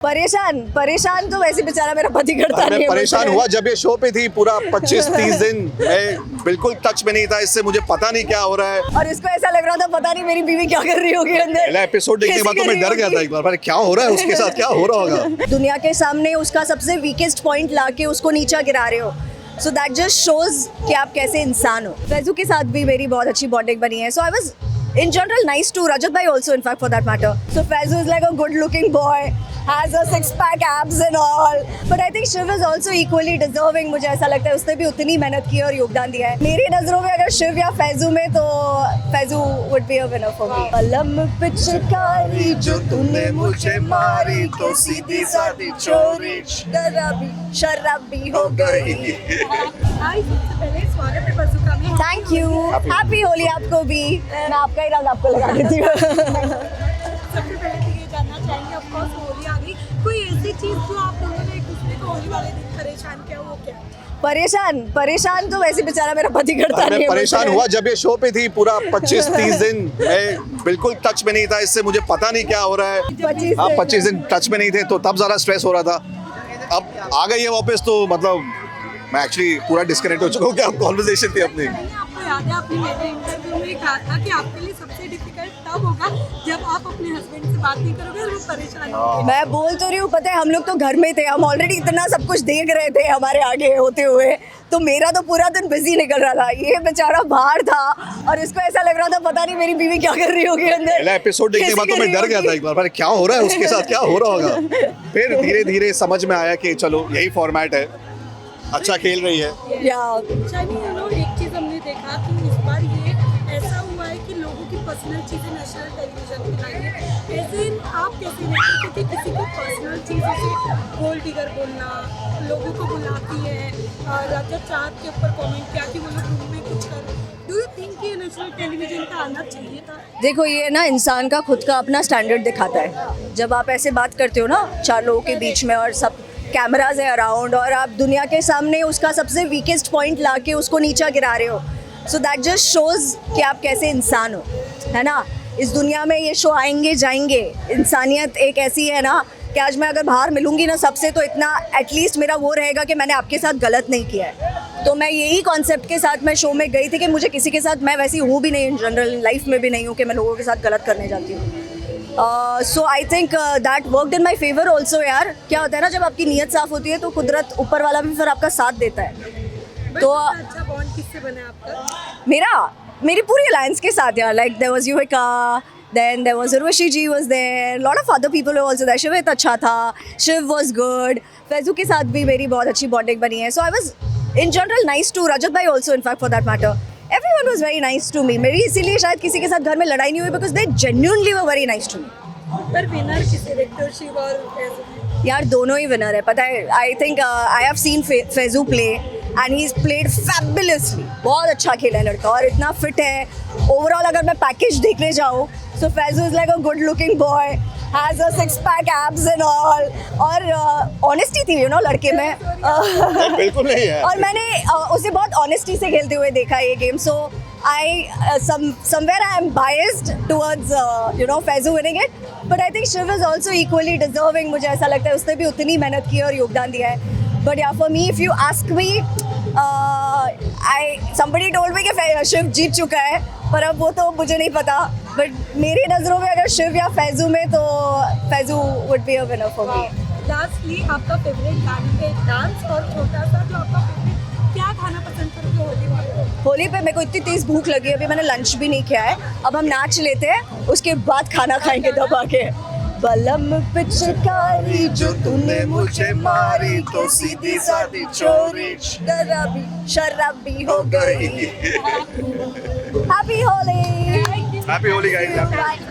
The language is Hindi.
परेशान परेशान तो वैसे बेचारा मेरा पति करता नहीं मैं है परेशान मुझसे। हुआ जब ये शो पे थी पूरा 25-30 दिन मैं बिल्कुल टच में नहीं था इससे। मुझे पता नहीं क्या हो रहा है। और इसको ऐसा लग रहा था पता नहीं मेरी बीवी क्या कर रही होगी अंदर। पहला एपिसोड देखने के बाद तो मैं डर गया था एक बार, अरे क्या हो रहा है उसके साथ, क्या हो रहा होगा। दुनिया के सामने उसका सबसे वीकेस्ट पॉइंट लाके उसको नीचा गिरा रहे हो। सो दैट जस्ट शोज कि आप कैसे इंसान हो। फैजू के साथ भी मेरी बहुत अच्छी बॉन्डिंग बनी है। So I was in general nice to Rajat bhai also, in fact, for that matter. So Faizu is like a good looking boy, has a six pack abs and all, but I think Shiv is also equally deserving. मुझे ऐसा लगता है उसने भी उतनी मेहनत की और योगदान दिया है। मेरी नजरों में अगर शिव या फैजू में तो Faizu would be a winner for me. कलम पे चिकारी जो तूने मुझे मारी तो सीधी सादी चोरी शराबी हो गई। हाय, सबसे पहले स्वागत है बजुका में। थैंक यू, हैप्पी होली आपको भी। मैं आपका ही रंग आपको लगा देती हूँ। सबसे पहले तो ये जानना चाहेंगे, ऑफ कोर्स होली आ गई, कोई ऐसी चीज जो आप दोनों ने एक दूसरे को होली वाले दिन परेशान किया, वो क्या? परेशान तो वैसे बेचारा मेरा पति करता नहीं मैं है परेशान मुझसे। हुआ जब ये शो पे थी पूरा 25-30 दिन मैं बिल्कुल टच में नहीं था इससे। मुझे पता नहीं क्या हो रहा है। 25 हाँ, दिन। 25 दिन टच में नहीं थे तो तब ज़्यादा स्ट्रेस हो रहा था। अब आ गई है वापस तो मतलब मैं एक्चुअली पूरा डिस्कनेक्ट हो चुका हूँ। क्या कॉन्वर्सेशन थी अपनी। नहीं, आपको याद है आपने मेरे इंटरव्यू में कहा था कि आपके लिए सबसे डिफिकल्ट तब होगा जब आप अपने हस्बैंड से बात नहीं करोगे और वो परेशान होंगे। मैं बोल तो रही हूँ, पता है हम लोग तो घर में थे, हम ऑलरेडी इतना सब कुछ देख रहे थे हमारे आगे होते हुए, तो मेरा तो पूरा दिन बिजी निकल रहा था। ये बेचारा बाहर था और इसको ऐसा लग रहा था पता नहीं मेरी बीवी क्या कर रही होगी अंदर। पहला एपिसोड देखने के बाद तो मैं डर गया था एक बार, अरे क्या हो रहा है उसके साथ, क्या हो रहा होगा। फिर धीरे धीरे समझ में आया कि चलो यही फॉर्मेट है, अच्छा खेल रही है। या शायद एक चीज़ हमने देखा कि इस बार ये ऐसा हुआ है कि लोगों की पर्सनल चीज़ें नेशनल टेलीविजन पे लाई है। ऐसे आप कैसे देखते हो कि किसी को पर्सनल चीज़ों से गोल्ड डिगर बोलना, लोगों को बुलाती है, रजत चाहत के ऊपर कमेंट किया कि वो लोग रूम में कुछ कर। डू यू थिंक ये नेशनल टेलीविजन का आना चाहिए था? देखो, ये ना इंसान का खुद का अपना स्टैंडर्ड दिखाता है। जब आप ऐसे बात करते हो ना चार लोगों के बीच में और सब कैमराज है अराउंड और आप दुनिया के सामने उसका सबसे वीकेस्ट पॉइंट लाके उसको नीचा गिरा रहे हो, सो दैट जस्ट शोज कि आप कैसे इंसान हो, है ना। इस दुनिया में ये शो आएंगे जाएंगे, इंसानियत एक ऐसी है ना कि आज मैं अगर बाहर मिलूंगी ना सबसे, तो इतना एटलीस्ट मेरा वो रहेगा कि मैंने आपके साथ गलत नहीं किया है। तो मैं यही कॉन्सेप्ट के साथ मैं शो में गई थी कि मुझे किसी के साथ, मैं वैसी हूँ भी नहीं इन जनरल लाइफ में भी नहीं हूँ कि मैं लोगों के साथ गलत करने जाती हूँ। So I think that worked in my favour also. यार क्या होता है ना, जब आपकी नीयत साफ होती है तो कुदरत ऊपर वाला भी फिर आपका साथ देता है। तो अच्छा बॉन्ड किससे बना आपका? मेरी पूरी अलायंस के साथ यार, like there was Yuvika, then there was Urvashi ji was there, lot of other people were also there. शिवित अच्छा था, शिव was good, फैजू के साथ भी मेरी बहुत अच्छी बॉन्डिंग बनी है। So I was in general nice to Rajat bhai also, in fact, for that matter. Everyone was very nice to me. मेरी इसीलिए शायद किसी के साथ घर में लड़ाई नहीं हुई, because they genuinely were very nice to me. पर विनर किसे देखते हो, शिव और फैजू? यार दोनों ही विनर है, पता है। I think I have seen Faizu play and he is played fabulously. बहुत अच्छा खेला है लड़का और इतना फिट है। ओवरऑल अगर मैं पैकेज देखने जाऊँ, so Faizu is like a good looking boy, has a six pack abs and all, और ऑनेस्टी थी लड़के में। बिल्कुल नहीं है। और मैंने उसे बहुत ऑनेस्टी से खेलते हुए देखा ये game. So somewhere I am biased towards Faizu winning it, but I think Shiv is also equally deserving. मुझे ऐसा लगता है उसने भी उतनी मेहनत की और योगदान दिया है। But yeah, for me, if you ask me, somebody told me कि शिव जीत चुका है, पर अब वो तो मुझे नहीं पता। But मेरी नज़रों में अगर शिव या फैजू में तो Faizu would be a winner for me. Lastly आपका फेवरेट गाने पे डांस और छोटा सा जो आपका फेवरेट, क्या खाना पसंद करोगे होली में? होली पे मेरे को इतनी तेज भूख लगी है, अभी मैंने लंच भी नहीं किया है। अब हम नाच लेते हैं, उसके बाद खाना खाएंगे दबा के। बलम पे चिकारी जो तूने मुझे मारी तो सीधी सादी चोरी शराबी हो गई। Happy Holi. Happy Holi guys.